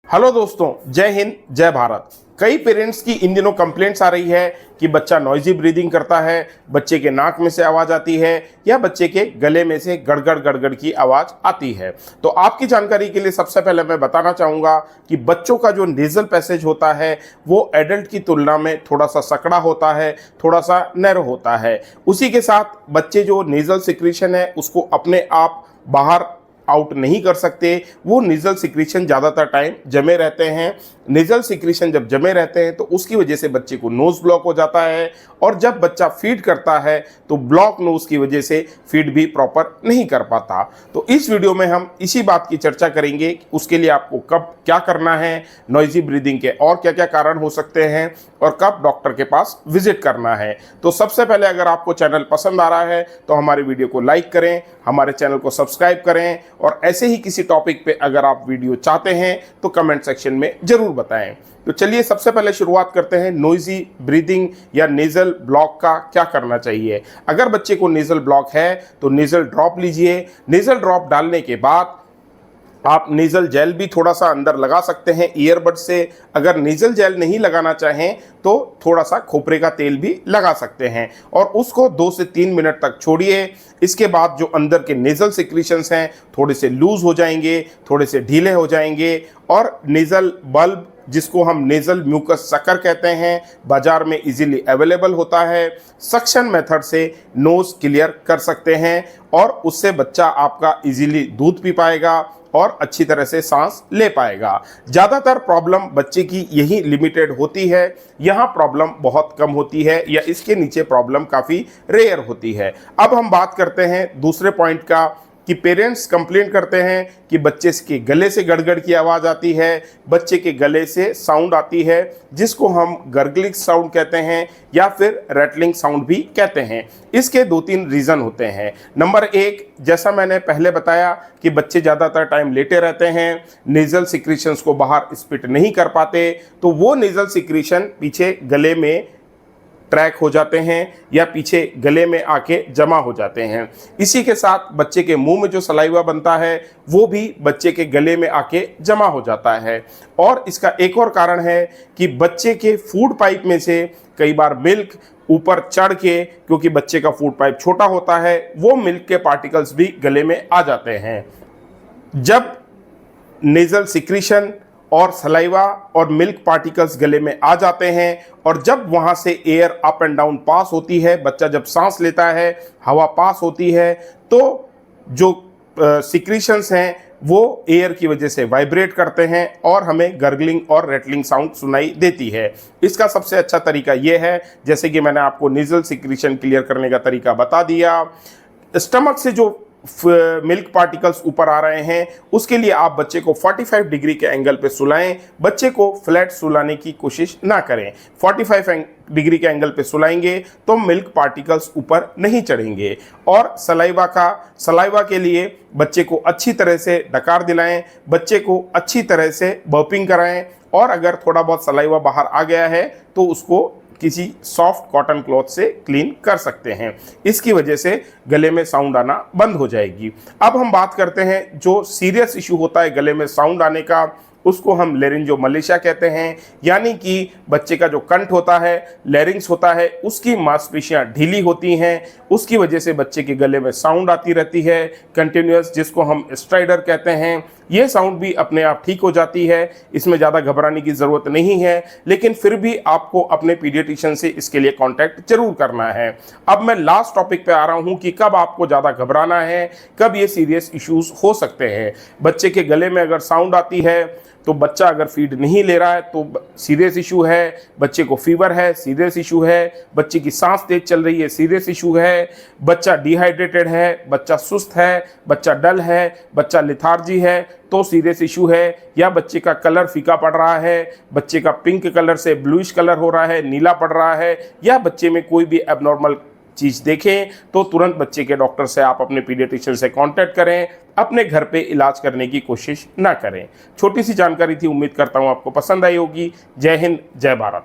Hello दोस्तों, जय हिंद जय भारत। कई पेरेंट्स की इन दिनों कंप्लेंट्स आ रही है कि बच्चा नॉइजी ब्रीदिंग करता है, बच्चे के नाक में से आवाज़ आती है या बच्चे के गले में से गड़गड़ गड़गड़ की आवाज़ आती है। तो आपकी जानकारी के लिए सबसे पहले मैं बताना चाहूँगा कि बच्चों का जो नेज़ल पैसेज होता है वो एडल्ट की तुलना में थोड़ा सा सकड़ा होता है, थोड़ा सा नैरो होता है। उसी के साथ बच्चे जो नेज़ल सिक्रीशन है उसको अपने आप बाहर आउट नहीं कर सकते। वो नेज़ल सिक्रीशन ज़्यादातर टाइम जमे रहते हैं। नेज़ल सिक्रीशन जब जमे रहते हैं तो उसकी वजह से बच्चे को नोज़ ब्लॉक हो जाता है, और जब बच्चा फीड करता है तो ब्लॉक नोज़ की वजह से फीड भी प्रॉपर नहीं कर पाता। तो इस वीडियो में हम इसी बात की चर्चा करेंगे कि उसके लिए आपको कब क्या करना है, नॉइजी ब्रीदिंग के और क्या क्या कारण हो सकते हैं, और कब डॉक्टर के पास विजिट करना है। तो सबसे पहले अगर आपको चैनल पसंद आ रहा है तो हमारे वीडियो को लाइक करें, हमारे चैनल को सब्सक्राइब करें, और ऐसे ही किसी टॉपिक पे अगर आप वीडियो चाहते हैं तो कमेंट सेक्शन में जरूर बताएं। तो चलिए सबसे पहले शुरुआत करते हैं नॉइजी ब्रीदिंग या नेज़ल ब्लॉक का क्या करना चाहिए। अगर बच्चे को नेज़ल ब्लॉक है तो नेज़ल ड्रॉप लीजिए। नेज़ल ड्रॉप डालने के बाद आप नेज़ल जेल भी थोड़ा सा अंदर लगा सकते हैं ईयरबड से। अगर नेज़ल जेल नहीं लगाना चाहें तो थोड़ा सा खोपरे का तेल भी लगा सकते हैं, और उसको 2 से 3 मिनट तक छोड़िए। इसके बाद जो अंदर के नेज़ल सिक्रीशंस हैं थोड़े से लूज हो जाएंगे, थोड़े से ढीले हो जाएंगे, और नेज़ल बल्ब जिसको हम नेज़ल म्यूकस सकर कहते हैं बाजार में इजीली अवेलेबल होता है, सक्शन मेथड से नोज़ क्लियर कर सकते हैं, और उससे बच्चा आपका इजीली दूध पी पाएगा और अच्छी तरह से सांस ले पाएगा। ज़्यादातर प्रॉब्लम बच्चे की यही लिमिटेड होती है, यहाँ प्रॉब्लम बहुत कम होती है या इसके नीचे प्रॉब्लम काफ़ी रेयर होती है। अब हम बात करते हैं दूसरे पॉइंट का कि पेरेंट्स कंप्लेन करते हैं कि बच्चे के गले से गड़गड़ की आवाज़ आती है, बच्चे के गले से साउंड आती है जिसको हम गर्गलिंग साउंड कहते हैं या फिर रैटलिंग साउंड भी कहते हैं। इसके 2-3 रीज़न होते हैं। नंबर 1, जैसा मैंने पहले बताया कि बच्चे ज़्यादातर टाइम लेटे रहते हैं, नेज़ल सिक्रीशंस को बाहर स्पिट नहीं कर पाते, तो वो नेज़ल सिक्रीशन पीछे गले में ट्रैक हो जाते हैं या पीछे गले में आके जमा हो जाते हैं। इसी के साथ बच्चे के मुंह में जो सलाइवा बनता है वो भी बच्चे के गले में आके जमा हो जाता है। और इसका एक और कारण है कि बच्चे के फूड पाइप में से कई बार मिल्क ऊपर चढ़ के, क्योंकि बच्चे का फूड पाइप छोटा होता है, वो मिल्क के पार्टिकल्स भी गले में आ जाते हैं। जब नेज़ल सिक्रीशन और सलाइवा और मिल्क पार्टिकल्स गले में आ जाते हैं, और जब वहाँ से एयर अप एंड डाउन पास होती है, बच्चा जब सांस लेता है, हवा पास होती है, तो जो सिक्रीशंस हैं वो एयर की वजह से वाइब्रेट करते हैं और हमें गर्गलिंग और रैटलिंग साउंड सुनाई देती है। इसका सबसे अच्छा तरीका ये है, जैसे कि मैंने आपको नेज़ल सिक्रीशन क्लियर करने का तरीका बता दिया। स्टमक से जो मिल्क पार्टिकल्स ऊपर आ रहे हैं उसके लिए आप बच्चे को 45 डिग्री के एंगल पे सुलाएं। बच्चे को फ्लैट सुलाने की कोशिश ना करें। 45 डिग्री के एंगल पे सुलाएंगे तो मिल्क पार्टिकल्स ऊपर नहीं चढ़ेंगे। और सलाइवा के लिए बच्चे को अच्छी तरह से डकार दिलाएं, बच्चे को अच्छी तरह से बर्पिंग कराएं, और अगर थोड़ा बहुत सलाइवा बाहर आ गया है तो उसको किसी सॉफ्ट कॉटन क्लॉथ से क्लीन कर सकते हैं। इसकी वजह से गले में साउंड आना बंद हो जाएगी। अब हम बात करते हैं जो सीरियस इशू होता है गले में साउंड आने का, उसको हम लेरिंजोमलेशिया कहते हैं। यानी कि बच्चे का जो कंठ होता है, लैरिंग्स होता है, उसकी मांसपेशियां ढीली होती हैं, उसकी वजह से बच्चे के गले में साउंड आती रहती है कंटिन्यूअस, जिसको हम स्ट्राइडर कहते हैं। ये साउंड भी अपने आप ठीक हो जाती है, इसमें ज़्यादा घबराने की ज़रूरत नहीं है, लेकिन फिर भी आपको अपने पीडियाट्रिशियन से इसके लिए कांटेक्ट जरूर करना है। अब मैं लास्ट टॉपिक पे आ रहा हूँ कि कब आपको ज़्यादा घबराना है, कब ये सीरियस इश्यूज हो सकते हैं। बच्चे के गले में अगर साउंड आती है तो बच्चा अगर फीड नहीं ले रहा है तो सीरियस इशू है, बच्चे को फीवर है सीरियस इशू है, बच्चे की सांस तेज चल रही है सीरियस इशू है, बच्चा डिहाइड्रेटेड है, बच्चा सुस्त है, बच्चा डल है, बच्चा लिथार्जी है तो सीरियस इशू है, या बच्चे का कलर फीका पड़ रहा है, बच्चे का पिंक कलर से ब्लूइश कलर हो रहा है, नीला पड़ रहा है, या बच्चे में कोई भी एबनॉर्मल चीज़ देखें तो तुरंत बच्चे के डॉक्टर से आप अपने पीडियाट्रिशियन से कांटेक्ट करें। अपने घर पे इलाज करने की कोशिश ना करें। छोटी सी जानकारी थी, उम्मीद करता हूँ आपको पसंद आई होगी। जय हिंद जय भारत।